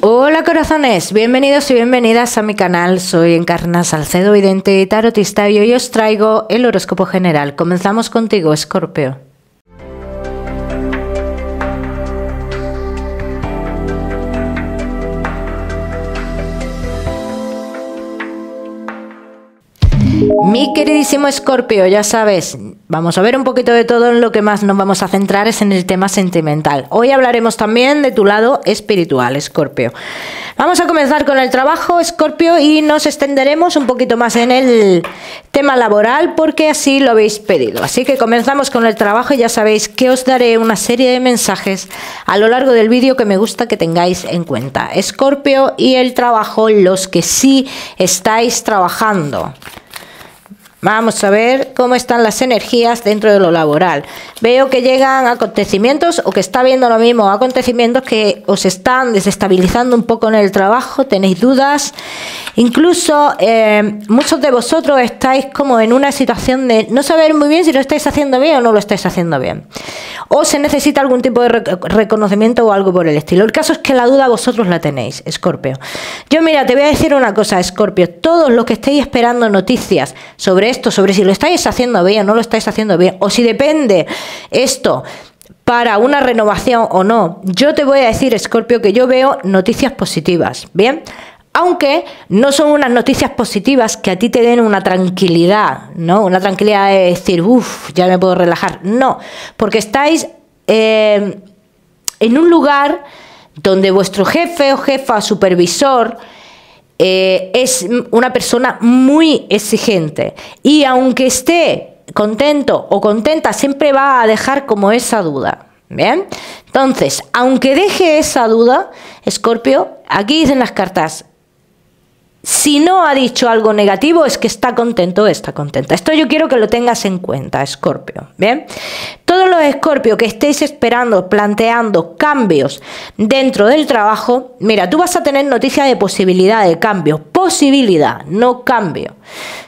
Hola corazones, bienvenidos y bienvenidas a mi canal. Soy Encarna Salcedo, vidente y tarotista, y hoy os traigo el horóscopo general. Comenzamos contigo, Escorpio. Mi queridísimo Escorpio, ya sabes, vamos a ver un poquito de todo. En lo que más nos vamos a centrar es en el tema sentimental. Hoy hablaremos también de tu lado espiritual, Escorpio. Vamos a comenzar con el trabajo, Escorpio, y nos extenderemos un poquito más en el tema laboral porque así lo habéis pedido. Así que comenzamos con el trabajo y ya sabéis que os daré una serie de mensajes a lo largo del vídeo que me gusta que tengáis en cuenta. Escorpio, y el trabajo, los que sí estáis trabajando. Vamos a ver cómo están las energías dentro de lo laboral. Veo que llegan acontecimientos, o que está habiendo lo mismo, acontecimientos que os están desestabilizando un poco en el trabajo, tenéis dudas. Incluso muchos de vosotros estáis como en una situación de no saber muy bien si lo estáis haciendo bien o no lo estáis haciendo bien. O se necesita algún tipo de reconocimiento o algo por el estilo. El caso es que la duda vosotros la tenéis, Escorpio. Yo, mira, te voy a decir una cosa, Escorpio. Todos los que estéis esperando noticias sobre esto, sobre si lo estáis haciendo bien o no lo estáis haciendo bien, o si depende esto para una renovación o no, yo te voy a decir, Escorpio, que yo veo noticias positivas, ¿bien? Aunque no son unas noticias positivas que a ti te den una tranquilidad, ¿no? Una tranquilidad de decir, uff, ya me puedo relajar. No, porque estáis en un lugar donde vuestro jefe o jefa, supervisor, es una persona muy exigente, y aunque esté contento o contenta, siempre va a dejar como esa duda. Bien, entonces, aunque deje esa duda, Escorpio, aquí dicen las cartas, si no ha dicho algo negativo es que está contento o está contenta. Esto yo quiero que lo tengas en cuenta, Escorpio. Bien, todos los Escorpio que estéis esperando, planteando cambios dentro del trabajo, mira, tú vas a tener noticia de posibilidad de cambio. Posibilidad, no cambio.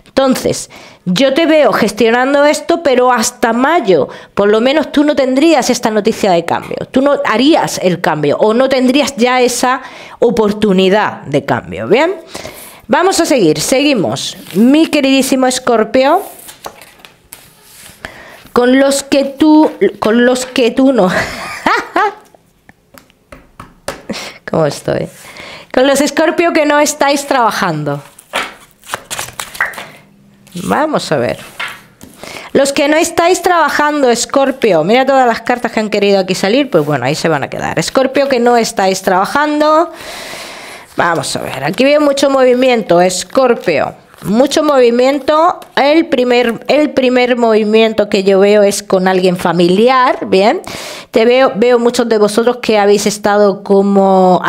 Entonces, yo te veo gestionando esto, pero hasta mayo, por lo menos tú no tendrías esta noticia de cambio. Tú no harías el cambio, o no tendrías ya esa oportunidad de cambio. Bien, vamos a seguir. Seguimos, mi queridísimo Escorpio, con los que tú no. ¿Cómo estoy? Con los Escorpio que no estáis trabajando. Vamos a ver. Los que no estáis trabajando, Escorpio, mira todas las cartas que han querido aquí salir, pues bueno, ahí se van a quedar. Escorpio que no estáis trabajando. Vamos a ver, aquí veo mucho movimiento, Escorpio. Mucho movimiento. El primer movimiento que yo veo es con alguien familiar, bien. Veo muchos de vosotros que habéis estado como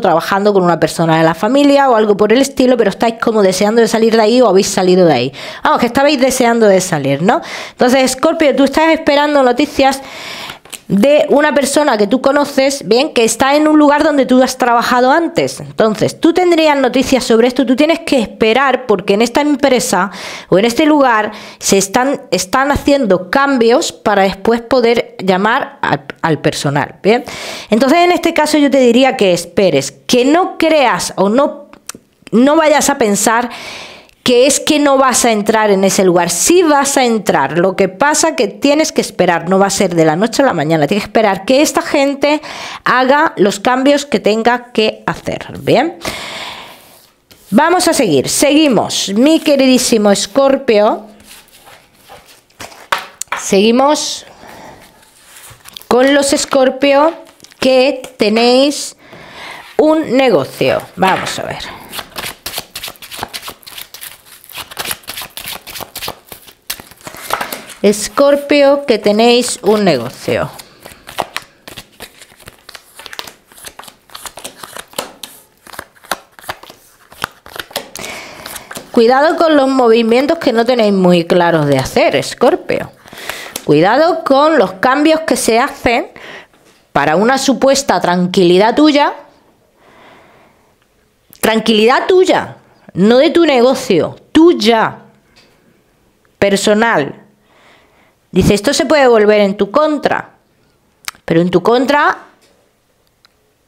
trabajando con una persona de la familia o algo por el estilo, pero estáis como deseando de salir de ahí, o habéis salido de ahí. Vamos, que estabais deseando de salir, ¿no? Entonces, Escorpio, tú estás esperando noticias de una persona que tú conoces, bien, que está en un lugar donde tú has trabajado antes. Entonces, tú tendrías noticias sobre esto. Tú tienes que esperar, porque en esta empresa o en este lugar se están haciendo cambios para después poder llamar al personal, bien. Entonces, en este caso yo te diría que esperes, que no creas o no vayas a pensar que es que no vas a entrar en ese lugar. Sí vas a entrar, lo que pasa que tienes que esperar, no va a ser de la noche a la mañana, tienes que esperar que esta gente haga los cambios que tenga que hacer, ¿bien? Vamos a seguir, seguimos, mi queridísimo Escorpio, seguimos con los Escorpio que tenéis un negocio. Vamos a ver. Escorpio que tenéis un negocio. Cuidado con los movimientos que no tenéis muy claros de hacer, Escorpio. Cuidado con los cambios que se hacen para una supuesta tranquilidad tuya. Tranquilidad tuya, no de tu negocio, tuya, personal. Dice, esto se puede volver en tu contra, pero en tu contra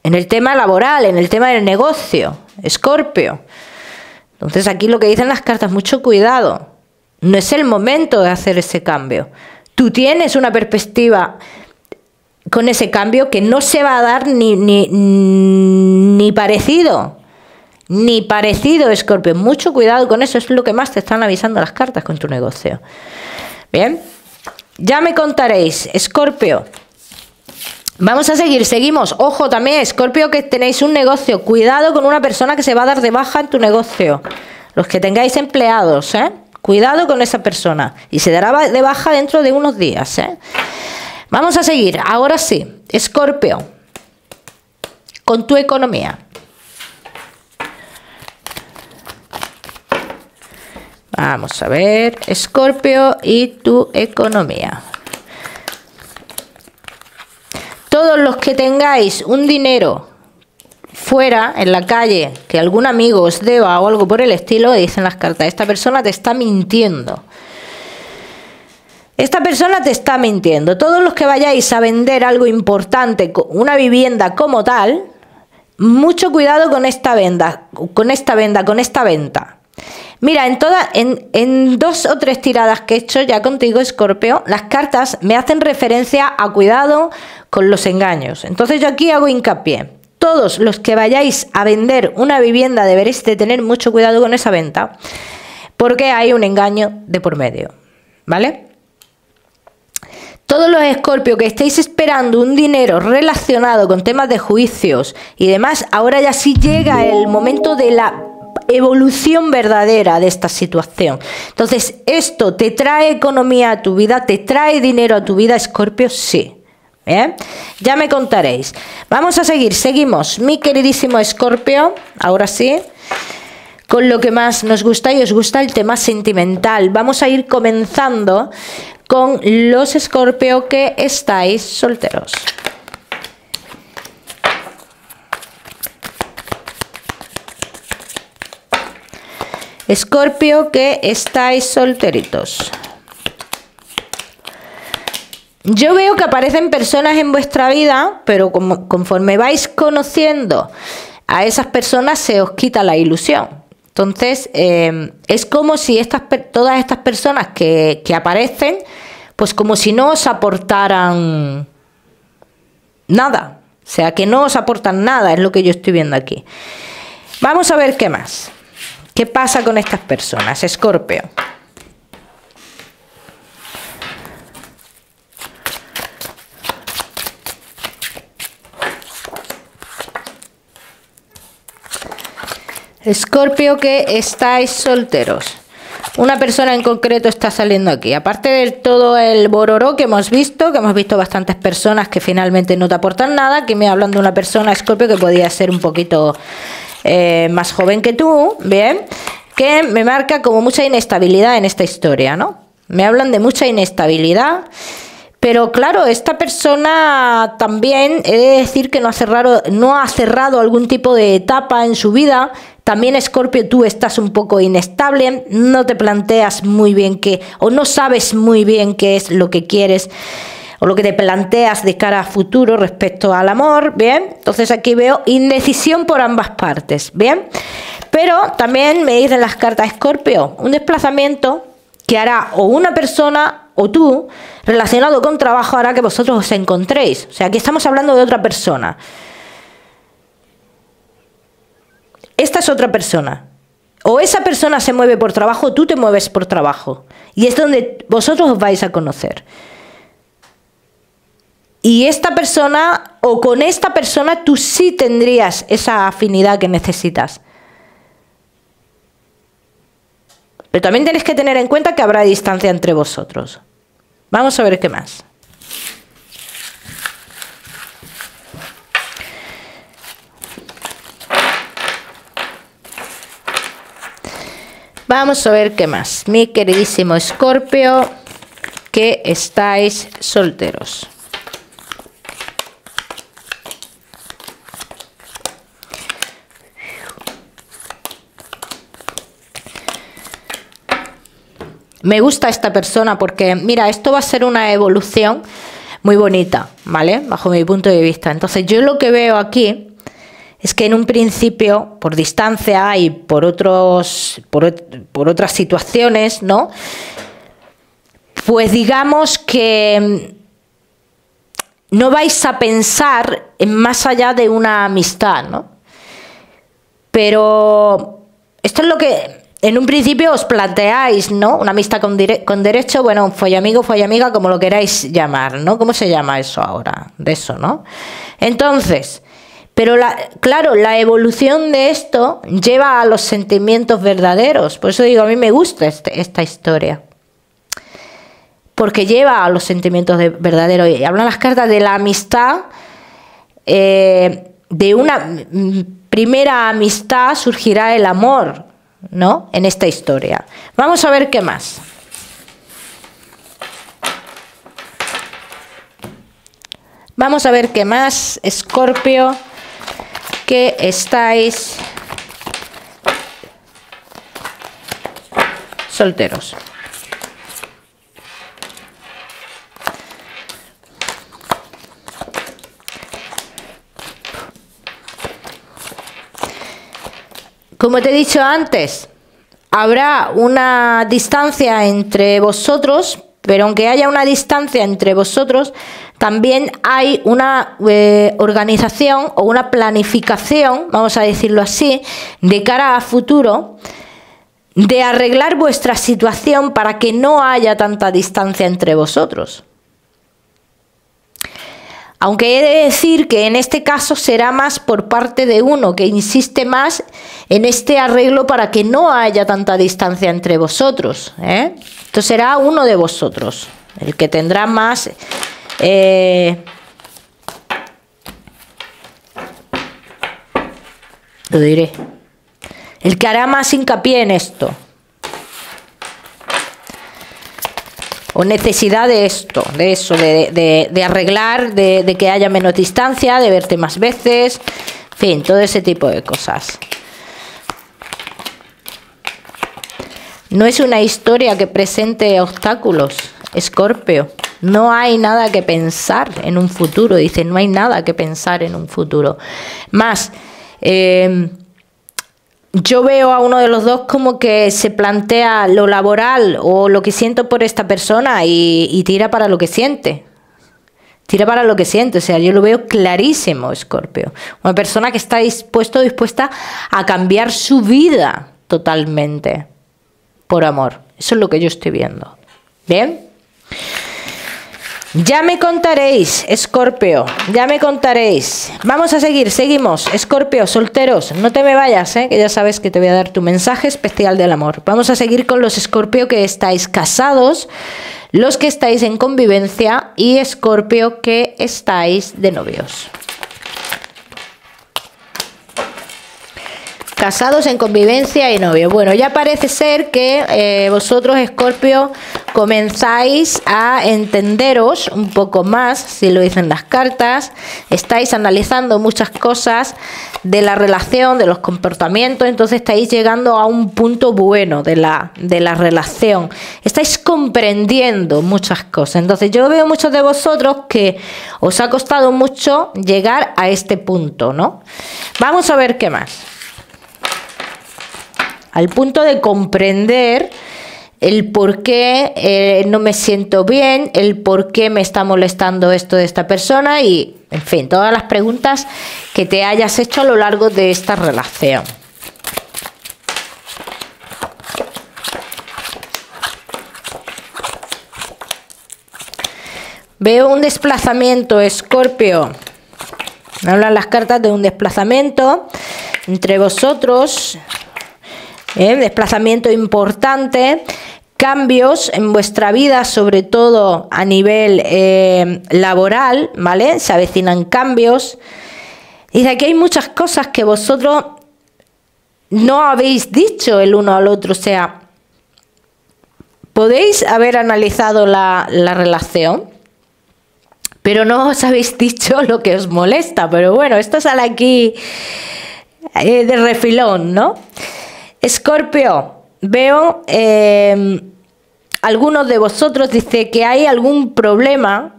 en el tema laboral, en el tema del negocio, Escorpio. Entonces aquí lo que dicen las cartas, mucho cuidado, no es el momento de hacer ese cambio. Tú tienes una perspectiva con ese cambio que no se va a dar ni parecido. Ni parecido, Escorpio. Mucho cuidado con eso, es lo que más te están avisando las cartas con tu negocio. Bien, ya me contaréis, Escorpio. Vamos a seguir, seguimos. Ojo también, Escorpio, que tenéis un negocio. Cuidado con una persona que se va a dar de baja en tu negocio. Los que tengáis empleados, cuidado con esa persona. Y se dará de baja dentro de unos días, Vamos a seguir. Ahora sí, Escorpio, con tu economía. Vamos a ver, Escorpio y tu economía. Todos los que tengáis un dinero fuera, en la calle, que algún amigo os deba o algo por el estilo, dicen las cartas, esta persona te está mintiendo. Esta persona te está mintiendo. Todos los que vayáis a vender algo importante, una vivienda como tal, mucho cuidado con esta venta. Mira, en 2 o 3 tiradas que he hecho ya contigo, Escorpio, las cartas me hacen referencia a cuidado con los engaños. Entonces yo aquí hago hincapié. Todos los que vayáis a vender una vivienda deberéis de tener mucho cuidado con esa venta, porque hay un engaño de por medio, ¿vale? Todos los Escorpio que estéis esperando un dinero relacionado con temas de juicios y demás, ahora ya sí llega el momento de la evolución verdadera de esta situación. Entonces, ¿esto te trae economía a tu vida? ¿Te trae dinero a tu vida, Escorpio? Sí. Ya me contaréis. Vamos a seguir, seguimos, mi queridísimo Escorpio, ahora sí, con lo que más nos gusta y os gusta, el tema sentimental. Vamos a ir comenzando con los Escorpio que estáis solteros. Escorpio que estáis solteritos. Yo veo que aparecen personas en vuestra vida, pero conforme vais conociendo a esas personas se os quita la ilusión. Entonces, es como si todas estas personas que aparecen, pues como si no os aportaran nada. O sea, que no os aportan nada, es lo que yo estoy viendo aquí. Vamos a ver qué más. ¿Qué pasa con estas personas, Escorpio? Escorpio que estáis solteros. Una persona en concreto está saliendo aquí. Aparte de todo el bororó que hemos visto bastantes personas que finalmente no te aportan nada. Aquí me hablan de una persona, Escorpio, que podía ser un poquito más joven que tú, bien, que me marca como mucha inestabilidad en esta historia, ¿no? Me hablan de mucha inestabilidad. Pero claro, esta persona también, he de decir que no ha cerrado algún tipo de etapa en su vida. También, Escorpio, tú estás un poco inestable, no te planteas muy bien o no sabes muy bien qué es lo que quieres o lo que te planteas de cara a futuro respecto al amor, ¿bien? Entonces aquí veo indecisión por ambas partes, ¿bien? Pero también me dicen las cartas, Escorpio, un desplazamiento que hará o una persona o tú, relacionado con trabajo, hará que vosotros os encontréis. O sea, aquí estamos hablando de otra persona. Esta es otra persona. O esa persona se mueve por trabajo o tú te mueves por trabajo. Y es donde vosotros os vais a conocer. Y esta persona, o con esta persona, tú sí tendrías esa afinidad que necesitas. Pero también tenéis que tener en cuenta que habrá distancia entre vosotros. Vamos a ver qué más. Vamos a ver qué más. Mi queridísimo Escorpio, que estáis solteros. Me gusta esta persona porque, mira, esto va a ser una evolución muy bonita, ¿vale? Bajo mi punto de vista. Entonces, yo lo que veo aquí es que en un principio, por distancia y por otras situaciones, ¿no? Pues digamos que no vais a pensar en más allá de una amistad, ¿no? Pero esto es lo que en un principio os planteáis, ¿no? Una amistad con derecho, bueno, follamigo, follamiga, como lo queráis llamar, ¿no? ¿Cómo se llama eso ahora? De eso, ¿no? Entonces, pero claro, la evolución de esto lleva a los sentimientos verdaderos. Por eso digo, a mí me gusta esta historia. Porque lleva a los sentimientos verdaderos. Y hablan las cartas de la amistad, de una primera amistad surgirá el amor, ¿no? En esta historia. Vamos a ver qué más. Vamos a ver qué más, Escorpio, que estáis solteros. Como te he dicho antes, habrá una distancia entre vosotros, pero aunque haya una distancia entre vosotros, también hay una organización o una planificación, vamos a decirlo así, de cara a futuro, de arreglar vuestra situación para que no haya tanta distancia entre vosotros. Aunque he de decir que en este caso será más por parte de uno que insiste más en este arreglo para que no haya tanta distancia entre vosotros, ¿eh? Esto será uno de vosotros, el que tendrá más... lo diré. El que hará más hincapié en esto. O necesidad de esto, de eso, de arreglar, de que haya menos distancia, de verte más veces, en fin, todo ese tipo de cosas. No es una historia que presente obstáculos, Escorpio. No hay nada que pensar en un futuro, dice, no hay nada que pensar en un futuro. Más, yo veo a uno de los dos como que se plantea lo laboral o lo que siento por esta persona y tira para lo que siente. Tira para lo que siente, o sea, yo lo veo clarísimo, Escorpio. Una persona que está dispuesta a cambiar su vida totalmente por amor. Eso es lo que yo estoy viendo. ¿Bien? Ya me contaréis, Escorpio, ya me contaréis. Vamos a seguimos. Escorpio, solteros, no te me vayas, que ya sabes que te voy a dar tu mensaje especial del amor. Vamos a seguir con los Escorpio que estáis casados, los que estáis en convivencia y Escorpio que estáis de novios. Casados en convivencia y novios. Bueno, ya parece ser que vosotros, Escorpio, comenzáis a entenderos un poco más, si lo dicen las cartas. Estáis analizando muchas cosas de la relación, de los comportamientos, entonces estáis llegando a un punto bueno de la relación. Estáis comprendiendo muchas cosas. Entonces yo veo muchos de vosotros que os ha costado mucho llegar a este punto, ¿no? Vamos a ver qué más. Al punto de comprender el por qué no me siento bien, el por qué me está molestando esto de esta persona y, en fin, todas las preguntas que te hayas hecho a lo largo de esta relación. Veo un desplazamiento, Escorpio. Me hablan las cartas de un desplazamiento entre vosotros. Desplazamiento importante, cambios en vuestra vida, sobre todo a nivel laboral, ¿vale? Se avecinan cambios. Dice que hay muchas cosas que vosotros no habéis dicho el uno al otro, o sea, podéis haber analizado la relación, pero no os habéis dicho lo que os molesta, pero bueno, esto sale aquí de refilón, ¿no? Escorpio, veo algunos de vosotros, dice que hay algún problema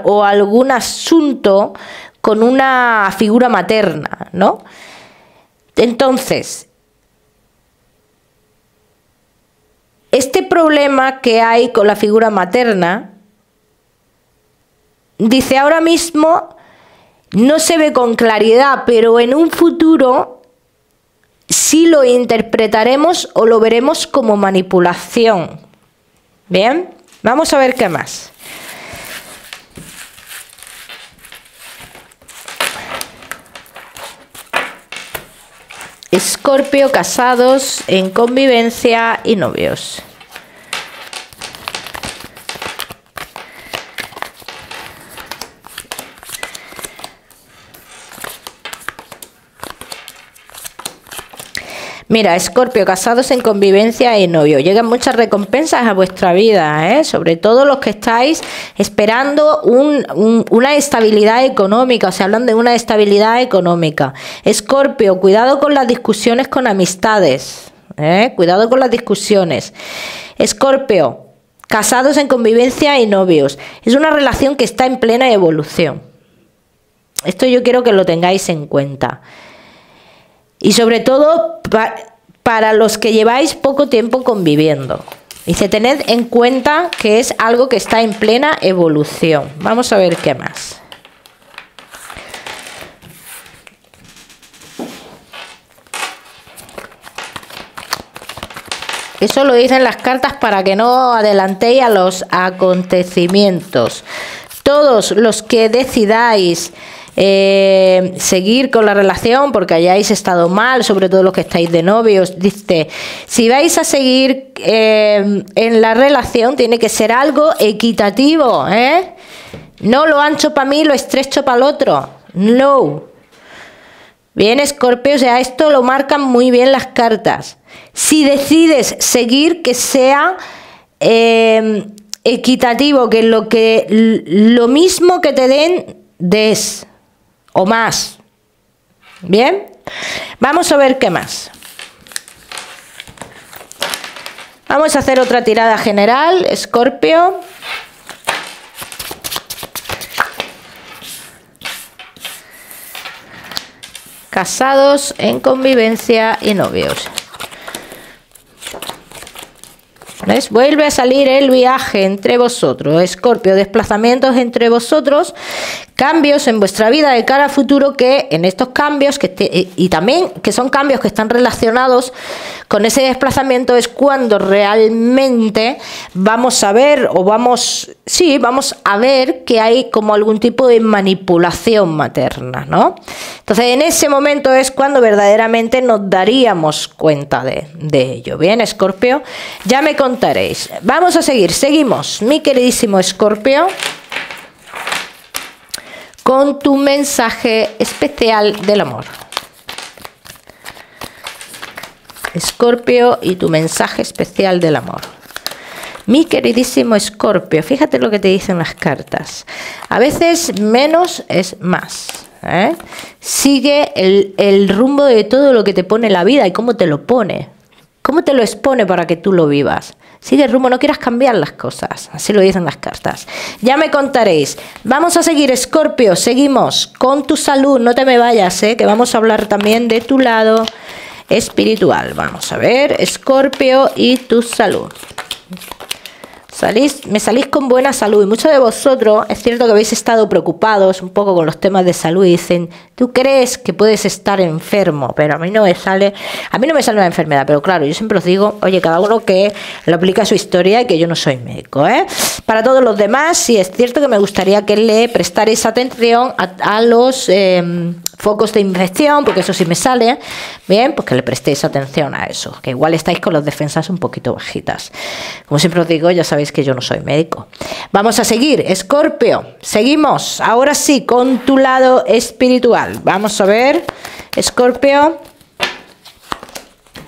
o algún asunto con una figura materna, ¿no? Entonces, este problema que hay con la figura materna, dice ahora mismo no se ve con claridad, pero en un futuro sí lo interpretaremos o lo veremos como manipulación. Bien, vamos a ver qué más. Escorpio, casados, en convivencia y novios. Mira, Escorpio, casados en convivencia y novio. Llegan muchas recompensas a vuestra vida, ¿eh? Sobre todo los que estáis esperando una estabilidad económica, o sea, hablan de una estabilidad económica. Escorpio, cuidado con las discusiones con amistades, ¿eh? Cuidado con las discusiones. Escorpio, casados en convivencia y novios. Es una relación que está en plena evolución. Esto yo quiero que lo tengáis en cuenta. Y sobre todo para los que lleváis poco tiempo conviviendo. Dice, tened en cuenta que es algo que está en plena evolución. Vamos a ver qué más. Eso lo dicen las cartas para que no adelantéis a los acontecimientos. Todos los que decidáis seguir con la relación porque hayáis estado mal, sobre todo los que estáis de novios, dice, si vais a seguir en la relación tiene que ser algo equitativo, ¿eh? No lo ancho para mí, lo estrecho para el otro. No. Bien, Escorpio, o sea, esto lo marcan muy bien las cartas. Si decides seguir, que sea equitativo, que lo mismo que te den, des. O más. Bien, vamos a ver qué más. Vamos a hacer otra tirada general, Escorpio. Casados en convivencia y novios. ¿Ves? Vuelve a salir el viaje entre vosotros, Escorpio, desplazamientos entre vosotros, cambios en vuestra vida de cara a futuro, que en estos cambios y también que son cambios que están relacionados con ese desplazamiento es cuando realmente vamos a ver vamos a ver que hay como algún tipo de manipulación materna, ¿no? Entonces en ese momento es cuando verdaderamente nos daríamos cuenta de ello. Bien, Escorpio, ya me contaréis. Vamos a seguimos, mi queridísimo Escorpio, con tu mensaje especial del amor. Escorpio y tu mensaje especial del amor. Mi queridísimo Escorpio, fíjate lo que te dicen las cartas. A veces menos es más, ¿eh? Sigue el rumbo de todo lo que te pone la vida y cómo te lo pone. Cómo te lo expone para que tú lo vivas. Sigue el rumbo, no quieras cambiar las cosas. Así lo dicen las cartas. Ya me contaréis. Vamos a seguir, Escorpio. Seguimos con tu salud. No te me vayas, que vamos a hablar también de tu lado espiritual. Vamos a ver, Escorpio y tu salud. Me salís con buena salud y muchos de vosotros es cierto que habéis estado preocupados un poco con los temas de salud y dicen, tú crees que puedes estar enfermo, pero a mí no me sale una enfermedad, pero claro, yo siempre os digo, oye, cada uno que lo aplica a su historia y que yo no soy médico, ¿eh? Para todos los demás sí es cierto que me gustaría que le prestarais atención a los focos de infección, porque eso sí me sale, bien, pues que le prestéis atención a eso, que igual estáis con las defensas un poquito bajitas. Como siempre os digo, ya sabéis que yo no soy médico. Vamos a seguir, Escorpio, seguimos, ahora sí, con tu lado espiritual. Vamos a ver, Escorpio,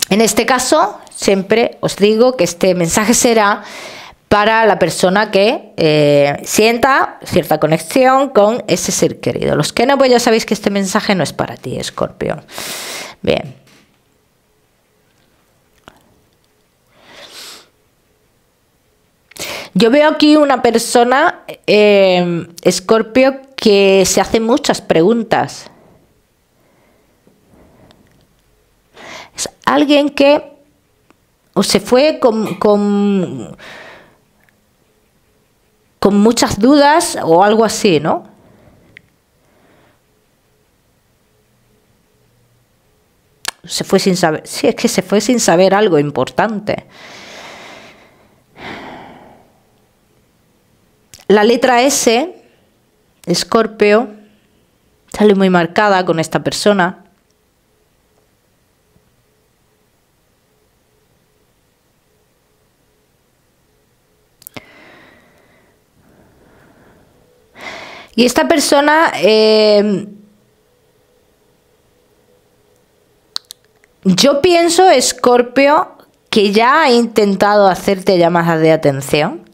en este caso, siempre os digo que este mensaje será para la persona que sienta cierta conexión con ese ser querido. Los que no, pues ya sabéis que este mensaje no es para ti, Escorpio. Bien. Yo veo aquí una persona, Escorpio, que se hace muchas preguntas. Es alguien que o se fue con muchas dudas o algo así, ¿no? Se fue sin saber. Sí, es que se fue sin saber algo importante. La letra S, Escorpio, sale muy marcada con esta persona. Y esta persona, yo pienso, Escorpio, que ya ha intentado hacerte llamadas de atención,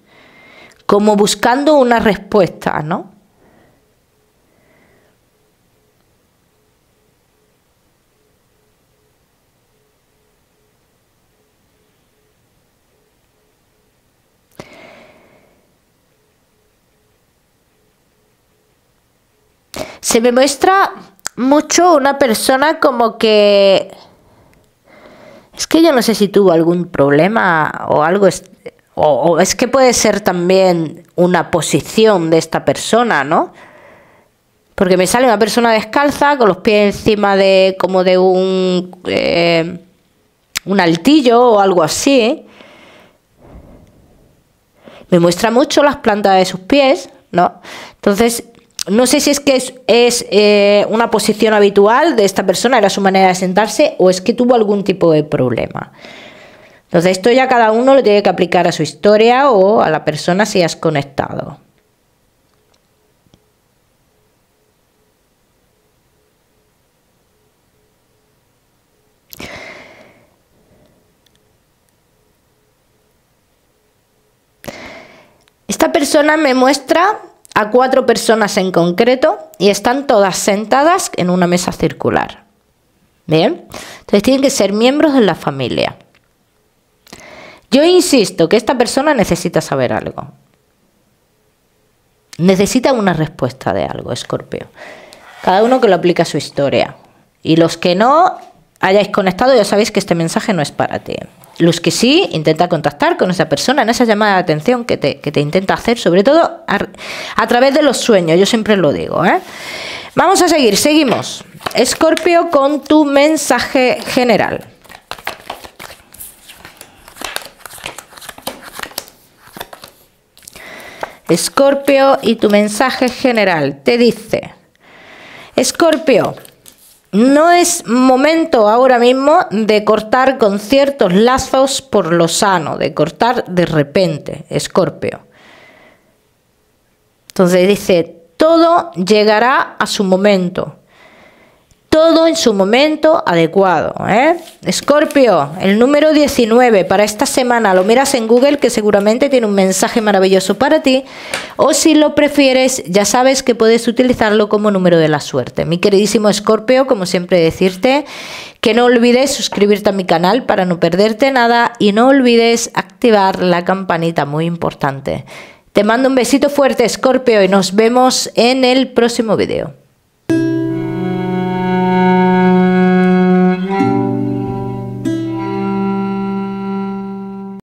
como buscando una respuesta, ¿no? Se me muestra mucho una persona como que... Es que yo no sé si tuvo algún problema o algo... O es que puede ser también una posición de esta persona, ¿no? Porque me sale una persona descalza con los pies encima de... como de un altillo o algo así. Me muestra mucho las plantas de sus pies, ¿no? Entonces... No sé si es que es una posición habitual de esta persona, era su manera de sentarse, o es que tuvo algún tipo de problema. Entonces esto ya cada uno lo tiene que aplicar a su historia o a la persona si has conectado. Esta persona me muestra a 4 personas en concreto y están todas sentadas en una mesa circular. Bien, entonces tienen que ser miembros de la familia. Yo insisto que esta persona necesita saber algo. Necesita una respuesta de algo, Escorpio. Cada uno que lo aplique a su historia. Y los que no hayáis conectado, ya sabéis que este mensaje no es para ti. Los que sí, intenta contactar con esa persona en esa llamada de atención que te intenta hacer, sobre todo a través de los sueños, yo siempre lo digo, ¿eh? Vamos a seguir, seguimos. Escorpio, con tu mensaje general. Escorpio y tu mensaje general te dice: Escorpio, no es momento ahora mismo de cortar con ciertos lazos por lo sano, de cortar de repente, Escorpio. Entonces dice, todo llegará a su momento. Todo en su momento adecuado, ¿eh? Escorpio, el número 19 para esta semana, lo miras en Google que seguramente tiene un mensaje maravilloso para ti, o si lo prefieres ya sabes que puedes utilizarlo como número de la suerte. Mi queridísimo Escorpio, como siempre decirte que no olvides suscribirte a mi canal para no perderte nada y no olvides activar la campanita, muy importante. Te mando un besito fuerte, Escorpio, y nos vemos en el próximo vídeo.